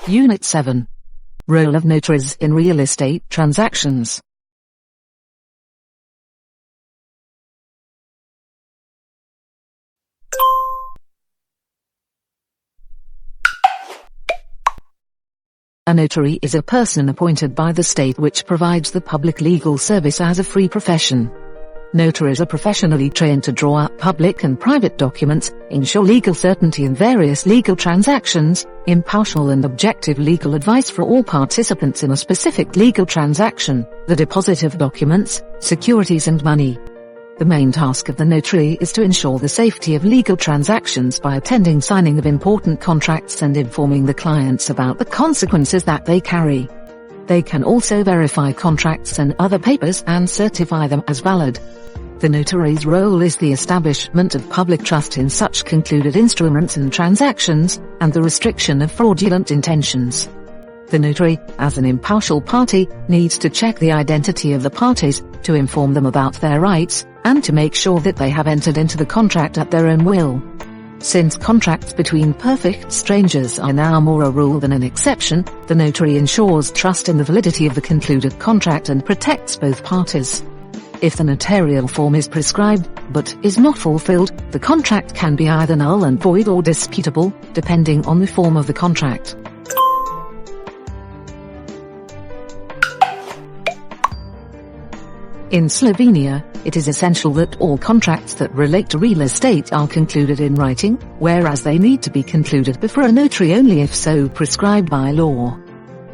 Unit 7. Role of notaries in real estate transactions. A notary is a person appointed by the state which provides the public legal service as a free profession. Notaries are professionally trained to draw up public and private documents, ensure legal certainty in various legal transactions, impartial and objective legal advice for all participants in a specific legal transaction, the deposit of documents, securities and money. The main task of the notary is to ensure the safety of legal transactions by attending signing of important contracts and informing the clients about the consequences that they carry. They can also verify contracts and other papers and certify them as valid. The notary's role is the establishment of public trust in such concluded instruments and transactions, and the restriction of fraudulent intentions. The notary, as an impartial party, needs to check the identity of the parties, to inform them about their rights, and to make sure that they have entered into the contract at their own will. Since contracts between perfect strangers are now more a rule than an exception, the notary ensures trust in the validity of the concluded contract and protects both parties. If the notarial form is prescribed, but is not fulfilled, the contract can be either null and void or disputable, depending on the form of the contract. In Slovenia, it is essential that all contracts that relate to real estate are concluded in writing, whereas they need to be concluded before a notary only if so prescribed by law.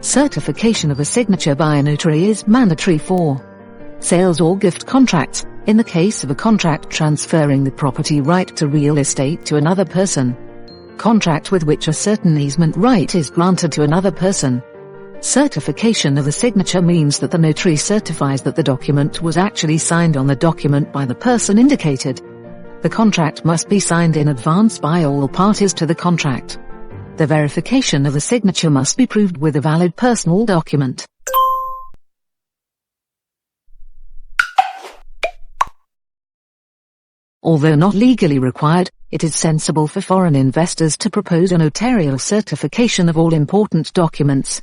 Certification of a signature by a notary is mandatory for sales or gift contracts, in the case of a contract transferring the property right to real estate to another person. Contract with which a certain easement right is granted to another person. Certification of a signature means that the notary certifies that the document was actually signed on the document by the person indicated. The contract must be signed in advance by all parties to the contract. The verification of a signature must be proved with a valid personal document. Although not legally required, it is sensible for foreign investors to propose a notarial certification of all important documents.